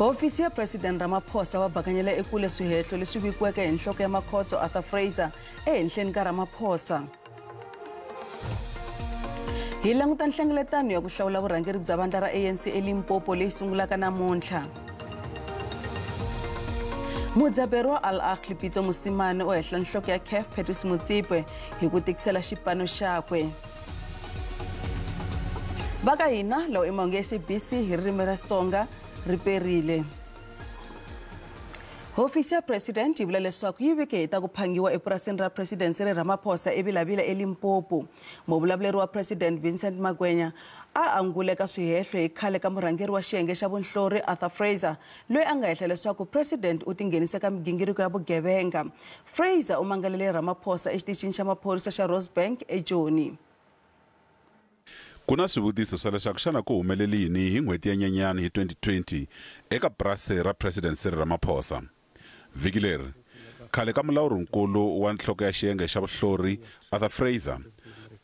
Hofisi ya President Ramaphosa wa bakanyela ekule swihehlo leswi vikiweke hi nhloko ya makhotso Arthur Fraser ehenhleni ka Ramaphosa. Hi languta nhlengeletano ya ku hlawula vurhangeri bya vandla ra ANC eLimpopo leyi sungulaka namuntlha. Mudzaberi wa Al Ahly Pitso Mosimane o hehla nhloko ya CAF Patrice Motsepe hi ku tikisela xipano xakwe. Vaka hina lawa i mahungu ya SABC hi ririmi ra Xitsonga riperile. Hofisi ya President yi vula leswaku yi vike ta ku phangiwa epurasini ra President Cyril Ramaphosa eVilavila eLimpopo. Muvulavuleri wa President Vincent Magwenya a angule ka swihehlo hi khale ka murhangeri wa xiyenge xa vunhlori Arthur Fraser loyi a nga hehla leswaku President u tinghenise ka migingiriko ya vugevenga. Fraser u mangalele Ramaphosa exitichini xa maphorisa xa Rosebank eJoni. Kuna swivutiso swa leswaku xana ku humelele yini hi n'hweti ya Nyenyani hi 2020 eka purasi ra President Cyril Ramaphosa. Vhiki leri khale ka mulawurinkulu wa nhloko ya xiyenge xa vuhlori Arthur Fraser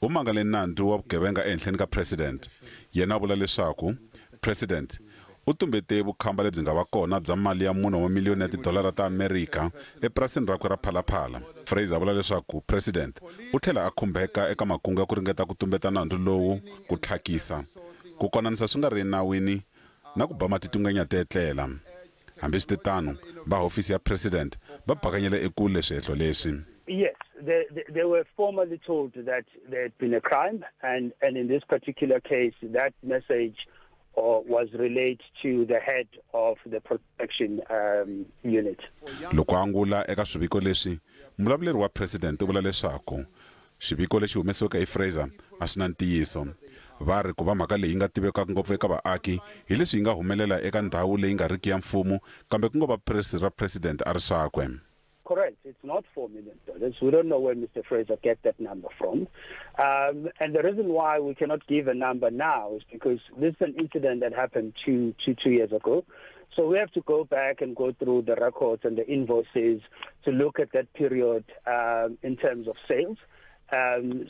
u mangale nandzu wa vugevenga ehenhleni ka President. Yena a vula leswaku President u tumbete vukhamba lebyi nga va kona bya mali ya mune wa miliyoni ya $1 ta Amerika epurasini rakwe ra Phalaphala. Fraser vula leswaku President u tlhela a khumbeka eka makungu ya ku ringeta ku tumbeta nandzu lowu ku tlhakisa ku konanisa swi nga ri nawini na ku ba matitingwenya tetlela. Hambi swititano va hofisi ya President va bakanyela ekule swihehlo leswi. Yes, they were formally told that there had been a crime, and in this particular case, that message was relayed to the head of the protection unit. Loko angula eka swiviko leswi, mulavuleri wa President u vula leswaku xiviko lexi humesiweke hi Fraser a swi na ntiyiso. Va ri ku va mhaka leyi nga tivekaka ngopfu eka vaaki hi leswi yi nga humelela eka ndhawu leyi nga riki ya mfumo kambe ku nga va purasi ra President a ri swakwe. Correct. It's not $4 million. We don't know where Mr. Fraser get that number from. And the reason why we cannot give a number now is because this is an incident that happened two years ago. So we have to go back and go through the records and the invoices to look at that period in terms of sales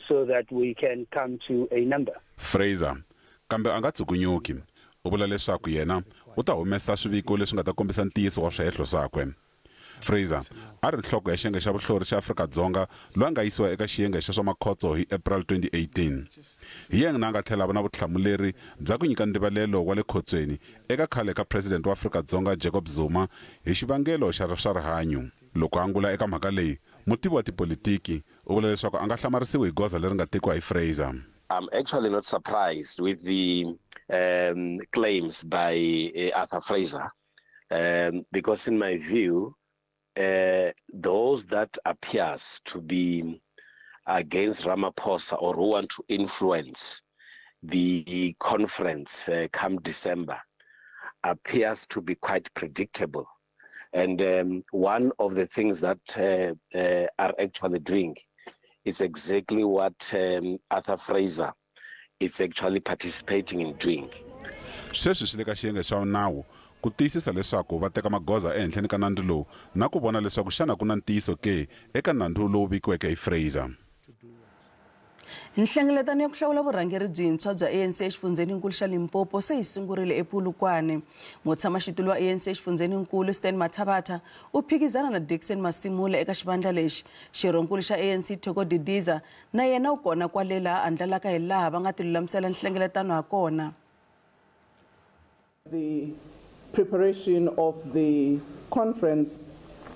so that we can come to a number. Fraser, kambe anga tsukunyuki. U vula leswaku yena u ta humesa swiviko leswi nga ta kombisa ntiyiso wa swihehlo swakwe. Fraser a ri nhloko ya xiyenge xa vuhlori xa Afrika-Dzonga loyi a nga yisiwa eka xiyenge xa swa makhotso hi April 2018. Hi yena a nga tlhela va na vutihlamuleri bya ku nyika ndivalelo wa le khotsweni eka khale ka President wa Afrika-Dzonga Jacob Zuma hi xivangelo xa swa rihanyu. Loko angula eka mhaka leyi, mutivi wa tipolitiki u vula leswaku a nga hlamarisiwi hi goza leri nga tekiwa hi Fraser. I'm actually not surprised with the claims by Arthur Fraser because in my view, those that appears to be against Ramaphosa or who want to influence the conference come December appears to be quite predictable. And one of the things that are actually doing is exactly what Arthur Fraser is actually participating in doing. Sweswi swi le ka xiyenge xa nawu ku tiyisisa leswaku va teka magoza ehenhleni ka nandzu lowu na ku vona leswaku xana ku na ntiyiso ke eka nandzu lowu vikiweke hi Fraser. Nhlengeletano ya ku hlawula vurhangeri byintshwa bya ANC exifundzeninkulu xa Limpopo se yi sungurile ePulukwane. Mutshamaxitulu wa ANC exifundzeninkulu Stan Mathabatha u phikizana na Dickson Masimula eka xivandla lexi. Xirhonkulu xa ANC Thoko Didiza na yena u kona kwale laha andlalaka hi laha va nga tilulamisela nhlengeletano ha kona. The preparation of the conference,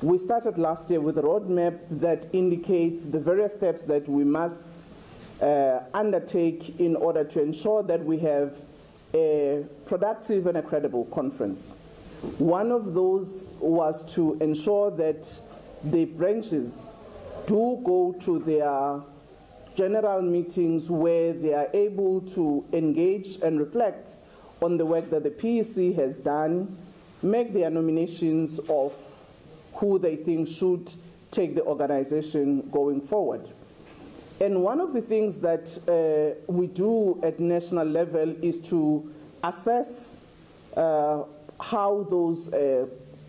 we started last year with a roadmap that indicates the various steps that we must undertake in order to ensure that we have a productive and a credible conference. One of those was to ensure that the branches do go to their general meetings where they are able to engage and reflect on the work that the PEC has done, make their nominations of who they think should take the organization going forward. And one of the things that we do at national level is to assess how those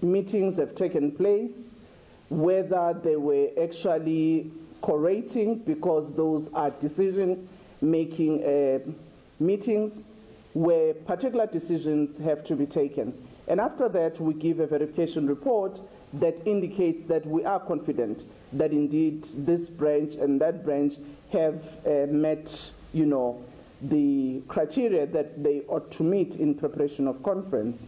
meetings have taken place, whether they were actually correcting, because those are decision-making meetings where particular decisions have to be taken. And after that, we give a verification report that indicates that we are confident that indeed this branch and that branch have met, the criteria that they ought to meet in preparation of conference.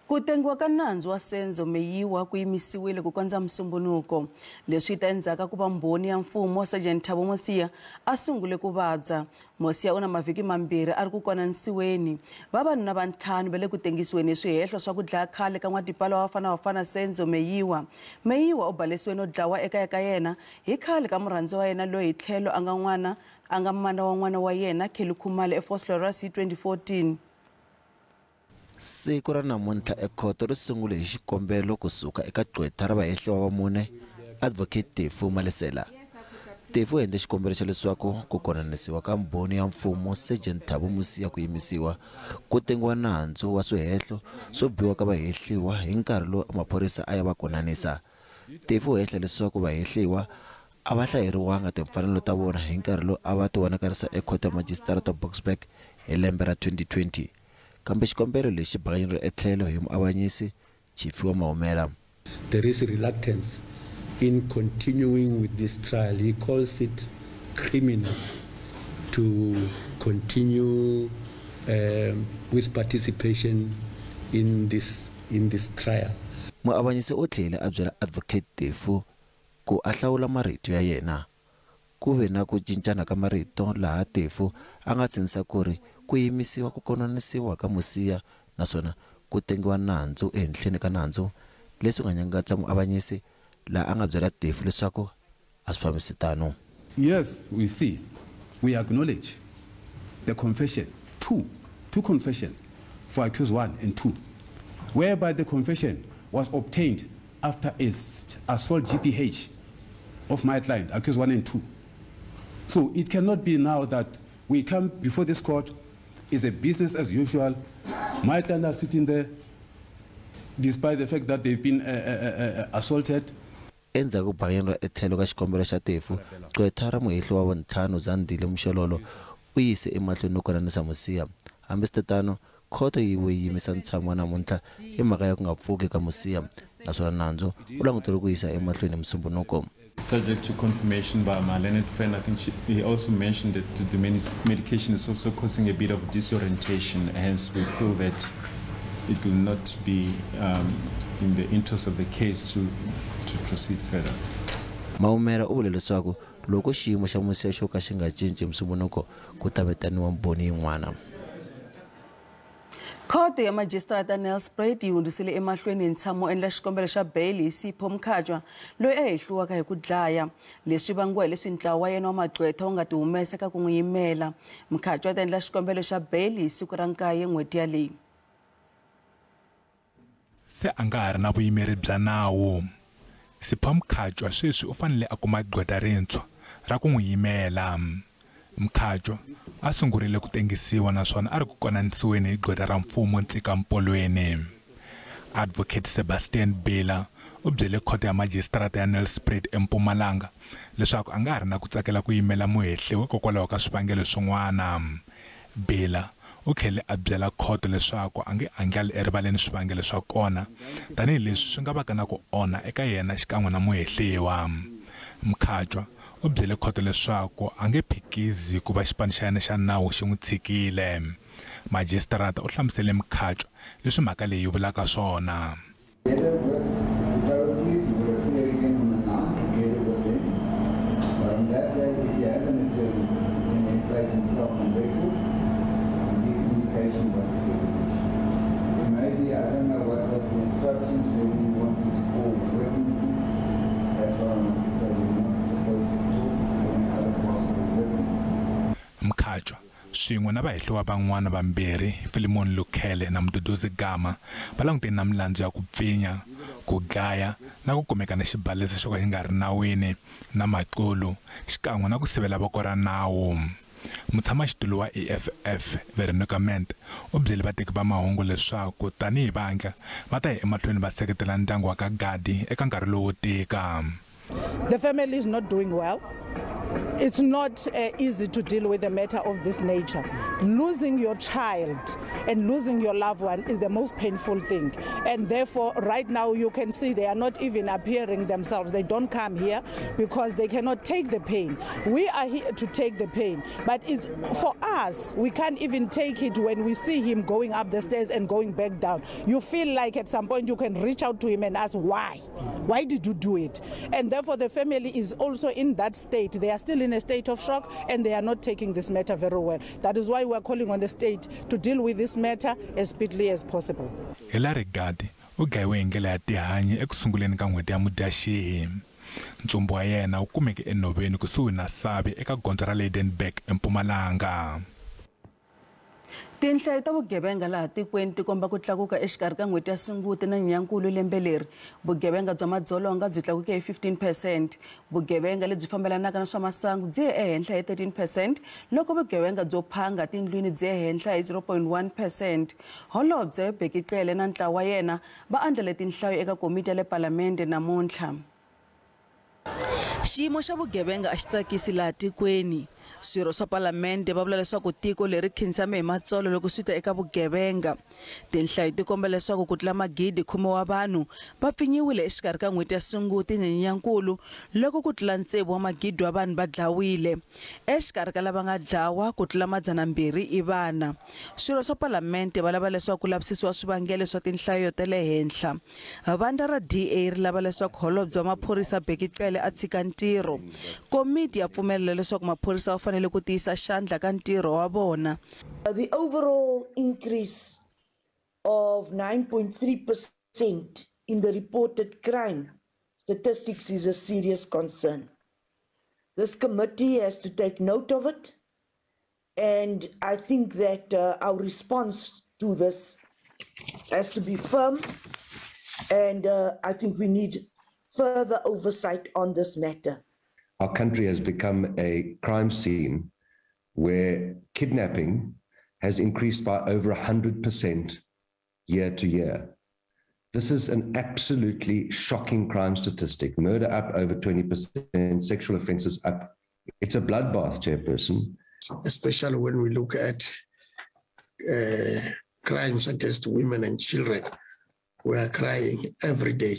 Ku tengiwa ka nandzu wa Senzo Meyiwa ku yimisiwile ku kondza musumbunuko. Leswi ta endzhaku ku va mbhoni ya mfumo Sergeant Thabo Mosia a sungule ku vabya. Mosia una mavhiki mambirhi a ri ku konanisiweni. Vavanuna va ntlhanu va le ku tengisiweni hi swihehlo swa ku dlaya khale ka n'wadipala wa vafana Senzo Meyiwa. Meyiwa u balesiwe no dlawa ekaya ka yena hi khale ka murhandziwa wa yena loyi hi tlhelo a nga mana wa n'wana wa yena Kelly Khumalo eFosloras hi 2014. Siku ra namuntlha ekhoto ri sungule hi xikombelo kusuka eka gqweta ra vahehliwa va mune Advocate Tefu Malesela. Tefu endle xikombelo xa leswaku ku konanisiwa ka mbhoni ya mfumo Sergeant Thabo Mosia ku yimisiwa ku tengiwa nandzu wa swihehlo swo biwa ka vahehliwa hi nkarhi lowu maphorisa a ya va konanisa. Tefu u hehla leswaku vahehliwa a va hlayeriwanga timfanelo ta vona hi nkarhi lowu a va ti vonakarisa ekhoto ya Magistrate Boksburg hi lembe ra 2020. Kambe xikombelo lexi bakanyini etlhelo hi muavanyisi Chief wa Mahumela. There is reluctance in continuing with this trial. He calls it criminal to continue with participation in this trial. Muavanyisi u tlhele a byela Advocate Tefu ku a hlawula marito ya yena. Ku ve na ku cincana ka marito laha Tefu a nga tsinisa ku ri ku yimisiwa ku konanisiwa ka Mosia naswona ku tengiwa nandzu ehenhleni ka nandzu leswi nga nyangatsa muavanyisi laha a nga byela Tefu leswaku a swi fambisi tano. Yes, we acknowledge the confession, two confessions for accused 1 and 2, whereby the confession was obtained after assault GPH of my client, accused 1 and 2. So it cannot be now that we come before this court, is a business as usual. My client are sitting there, despite the fact that they've been assaulted. Endzhaku bakanyini ra etlhelo ka xikombelo xa Tefu, gqweta ra muhehli wa vuntlhanu Zandile Mshololo u yise emahlweni no konanisa Mosia. Hambiswiritano, khoto yi yimisa ntshamo wa namuntlha hi mhaka ya ku nga pfuki ka Mosia naswona nandzu u langutele ku yisa emahlweni musumbunuko. Subject to confirmation by my learned friend, I think he also mentioned that the medication is also causing a bit of disorientation, hence we feel that it will not be in the interest of the case to proceed further. Mahumela u vule leswaku loko xiyimo xa Mosia xo ka xi nga cinci musumbunuko ku ta vitaniwa mbhoni yin'wana. Khoto ya Magistrate Nelspruit yi hundzisile emahlweni ntshamo endla xikombelo xa bail hi Sipho Mkhatshwa loyi a hehliwaka hi ku dlaya. Leswi vangiwa leswi ntlawa wa yena wa magqwetha wu nga ti humesa ka ku n'wi yimela. Mkhatshwa ta endla xikombelo xa bail hi siku ra 9 n'hweti yaleyi. Se a nga ha ri na vuyimeri bya nawu. Sipho Mkhatshwa sweswi u fanele a kuma gqweta rintshwa ra ku n'wi yimela. Mkhatshwa a sungurile ku tengisiwa naswona a ri ku konanisiweni hi gqweta ra mfumo Ntsikapolweni. Advocate Sebastian Bela u byele khoto ya Magistrate ya Nelspruit eMpumalanga leswaku a nga ha ri na ku tsakela ku yimela muhehliwa kokwalaho ka swivangelo swin'wana. Bela u tlhele a byela khoto leswaku a nge angali erivaleni swivangelo swa kona tanihileswi swi nga vaka na ku onha eka yena xikan'we na muhehliwa. Mkhatshwa u byele khoto leswaku a nge phikizi ku va xipano xa yena xa nawu xi n'wi tshikile. Magistrate u hlamusele Mkhatshwa leswi mhaka leyi yi vulaka swona. Mkhatshwa swin'we na vahehliwa van'wana vambirhi Philemon Lukhele na Mduduzi Gama va langutene na milandzu ya ku pfinya, ku gaya na ku kumeka na xibalesa xo ka xi nga ri nawini na maqulu xikan'we na ku sivela voko ra nawu. Mutshamaxitulu wa EFF Veronica u byele vateki va mahungu leswaku tanihi vandla va ta ya emahlweni va seketela ndyangu wa ka Gadi eka nkarhi lowo tika. The family is not doing well. It's not easy to deal with a matter of this nature. Losing your child and losing your loved one is the most painful thing. And therefore, right now, you can see they are not even appearing themselves. They don't come here because they cannot take the pain. We are here to take the pain. But it's for us, we can't even take it when we see him going up the stairs and going back down. You feel like at some point you can reach out to him and ask why. Why did you do it? And therefore, the family is also in that state. They are still in a state of shock and they are not taking this matter very well. That is why we are calling on the state to deal with this matter as speedily as possible. Hilarigadi ugaiwe ngela ya tihanyi ekusunguleni ka n'hweti ya Mudyaxihi. Ntsumbu wa yena wu kumeke enhoveni kusuhi na Sabi eka gondzo ra Lydenburg eMpumalanga. Tinhlayo ta vugevenga laha tikweni ti komba ku tlakuka exikarhi ka n'hweti ya Sunguti na Nyankulu lembe leri. Vugevenga bya madzolonga byi tlakuke hi 15%. Vugevenga lebyi fambelanaka na swa masangu byi ehenhla hi 13%, loko vugevenga byo phanga tindlwini byi ehenhla hi 0.1%. Holobye Bekicele na ntlawa wa yena va andlale tinhlayo eka komiti ya le Palamende namuntlha. Xiyimo xa vugevenga a xi tsakisi laha tikweni. Swirho swa Palamende va vula leswaku tiko leri khinsame hi matsolo loko swi ta eka vugevenga. Tinhlayo ti komba leswaku ku tlula magidi 10 wa vanhu va pfinyiwile exikarhi ka n'hweti ya Sunguti na Nyankulu, loko ku tlula 9 wa magidi wa vanhu va dlawile. Exikarhi ka lava nga dlawa ku tlula 200 i vana. Swirho swa Palamende va lava leswaku ku lavisisiwa swivangelo swa tinhlayo ta le henhla. Vandla ra DA ri lava leswaku holobye wa maphorisa Bekicele a tshika ntirho. Komiti ya pfumelela leswaku maphorisa va fanele ku tiyisa xandla ka ntirho wa vona. The overall increase of 9.3% in the reported crime statistics is a serious concern. This committee has to take note of it, and I think that our response to this has to be firm, and I think we need further oversight on this matter. Our country has become a crime scene where kidnapping has increased by over 100% year to year. This is an absolutely shocking crime statistic. Murder up over 20%, sexual offences up. It's a bloodbath, Chairperson. Especially when we look at crimes against women and children. We are crying every day.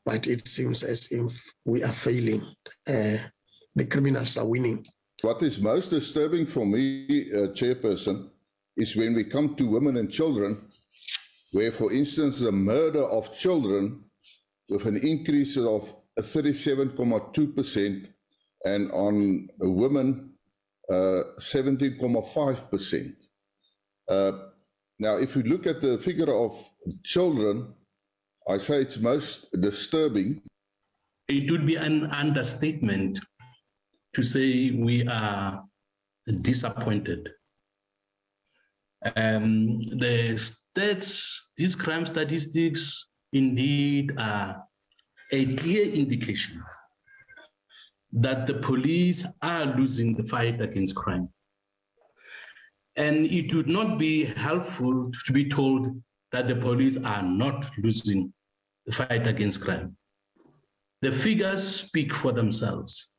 But it seems as if we are failing. The criminals are winning. What is most disturbing for me, Chairperson, is when we come to women and children, where, for instance, the murder of children with an increase of 37.2% and on women 17.5%. Now, if we look at the figure of children, I say it's most disturbing. It would be an understatement to say we are disappointed. These crime statistics indeed are a clear indication that the police are losing the fight against crime. And it would not be helpful to be told that the police are not losing the fight against crime. The figures speak for themselves.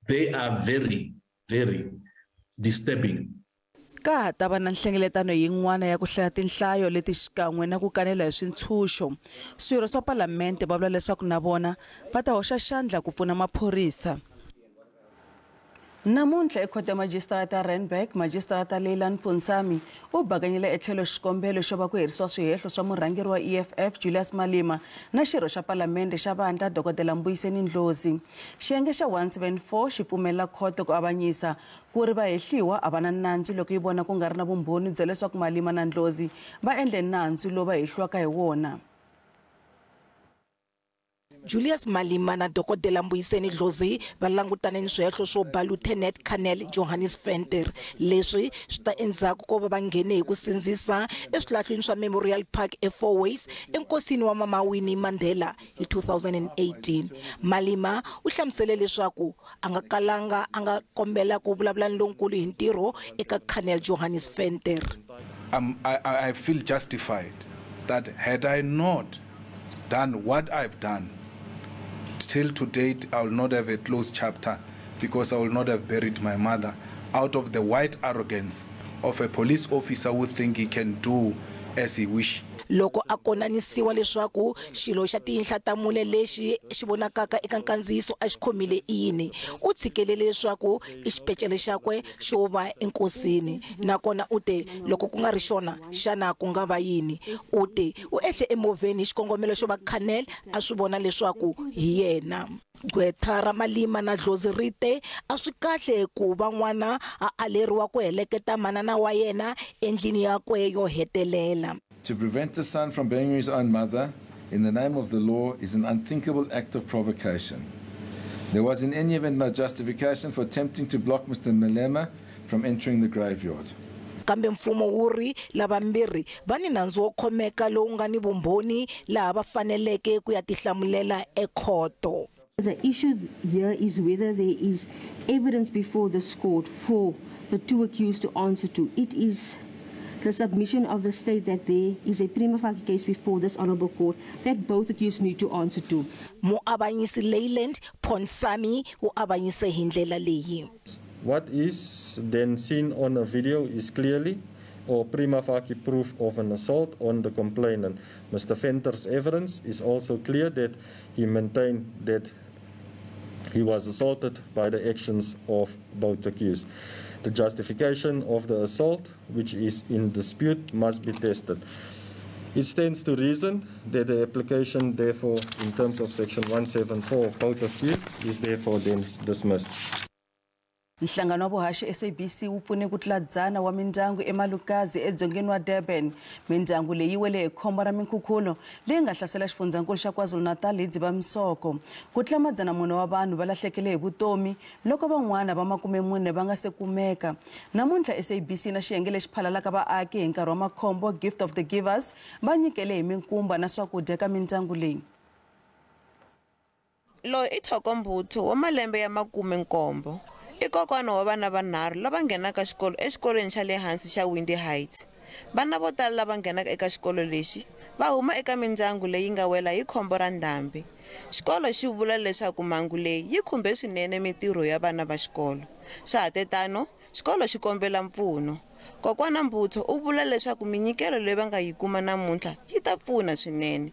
They are very, very disturbing. Ka ta va na nhlengeletano yin'wana ya ku hlaya tinhlayo leti xikan'we na ku kanela hi swintshunxo. Swirho swa Palamende va vula leswaku na vona va ta hoxa xandla ku pfuna maphorisa. Namuntlha ekhoto ya Magistrate ya Randburg, Magistrate Leilani Phonsami u bakanyile etlhelo xikombelo xo va ku herisiwa swihehlo swa murhangeri wa EFF Julius Malema na xirho xa Palamende xa vandla Dokodela Mbuyiseni Ndlozi. Xiyenge xa 174 xi pfumelela khoto ku avanyisa ku ri vahehliwa a va na nandzu loko yi vona ku nga ri na vumbhoni bya leswaku Malema na Ndlozi va endle nandzu lowu va hehliwaka hi wona. Julius Malema na Dokodela Mbuyiseni Ndlozi va langutane ni swihehlo swo ba Lieutenant Colonel Johannes Venter leswi swi ta endzhaku ko va nghene hi ku sindzisa eswilahlweni swa Memorial Park e4 Ways enkosini wa Mama Winnie Mandela hi 2018. Malema u hlamusele leswaku a nga kalanga a nga kombela ku vulavula ni lonkulu hi ntirho eka Colonel Johannes Venter. I feel justified that had I not done what I've done, till to date, I will not have a closed chapter because I will not have buried my mother out of the white arrogance of a police officer who think he can do as he wish. Loko akonanisiwa leswaku xilo xa tinhla ta mune lexi xi vonakaka eka nkandziyiso a xi khomile yini u tshikelele leswaku i xipecele xakwe xo va enkosini nakona u te loko ku nga ri xona xana ku nga va yini u te u ehle emovheni hi xikongomelo xo va Canel a swi vona leswaku hi yena. Gwetha ra Malima na Dlozi rite a swi kahle ku van'wana a aleriwa ku heleketa manana wa yena endlini yakwe yo hetelela. To prevent a son from burying his own mother in the name of the law is an unthinkable act of provocation. There was in any event no justification for attempting to block Mr. Malema from entering the graveyard. Kambe mfumo wuri lavambirhi va ni nandzu wo khomeka lowu nga ni vumbhoni laha va faneleke ku ya tihlamulela ekhoto. The issue here is whether there is evidence before this court for the two accused to answer to. It is the submission of the state that there is a prima facie case before this honorable court that both accused need to answer to. Muavanyisi Leyland Ponsami u avanyise hi ndlela leyi. What is then seen on a video is clearly or prima facie proof of an assault on the complainant. Mr. Venter's evidence is also clear that he maintained that he was assaulted by the actions of both accused. The justification of the assault, which is in dispute, must be tested. It stands to reason that the application, therefore, in terms of Section 174 of both accused, is therefore then dismissed. Nhlangano wa vuhaxi SABC wu pfune ku tladzana wa mindyangu eMalukazi edzongeni wa Durban. Mindyangu leyi wele hi khombo ra minkhukhulo leyi nga hlasela xifundzankulu xa KwaZulu-Natal hi Dzivamisoko. Ku tlamadzana mune wa vanhu va lahlekele hi vutomi loko van'wana va 40 va nga se kumeka. Namuntlha SABC na xiyenge lexi phalalaka vaaki hi nkarhi wa makhombo Gift of the Givers va nyikele hi minkumba na swakudya ka mindyangu leyi. Lo i Thokombuthu wa malembe ya 70. I kokwana wa vana vanharhu lava nghenaka xikolo exikolweni xa le hansi xa Windy Heights. Vana vo tala lava nghenaka eka xikolo lexi va huma eka mindyangu leyi nga wela hi khombo ra ndhambi. Xikolo xi vula leswaku mhangu leyi yi khumbe swinene mitirho ya vana va xikolo. Swa ha te tano xikolo xi kombela mpfuno. Kokwana Mbutho u vula leswaku minyikelo leyi va nga yi kuma namuntlha yi ta pfuna swinene.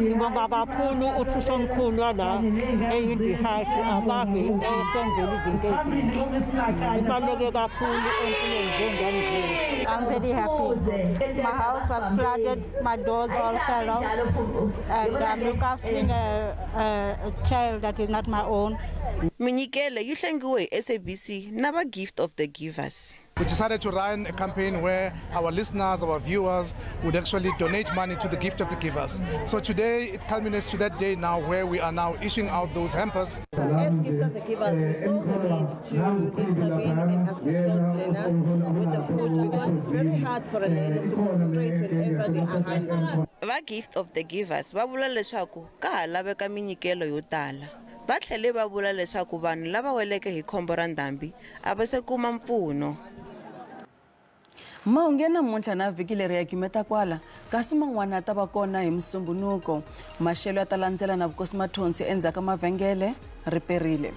Sibonga kakhulu uthisha omkhulu wala eWindy Heights abaphe isenzele izinto eziningi. Ibaluleke kakhulu empilweni zengane zethu. I'm very happy. My house was flooded, my doors all fell off, and I'm looking after a child that is not my own. Minyikelo yi hlengiwe hi SABC na va Gift of the Givers. We decided to run a campaign where our listeners, our viewers would actually donate money to the Gift of the Givers. So today it culminates to that day now where we are now issuing out those hampers. As Gift of the Givers, we saw the need to intervene and assist those learners with the food because it's very hard for a learner to concentrate whenever they are hungry. Va Gift of the Givers va vula leswaku ka ha laveka minyikelo yo tala. Va tlhele va vula leswaku vanhu lava weleke hi khombo ra ndhambi a va se kuma mpfuno. Mahungu namuntlha na vhiki leri ya kumeta kwala kasi man'wana ta va kona hi Musumbunuko. Maxelo ya ta landzela na vukosi mathonsi endzhaku ka mavhengele riperile.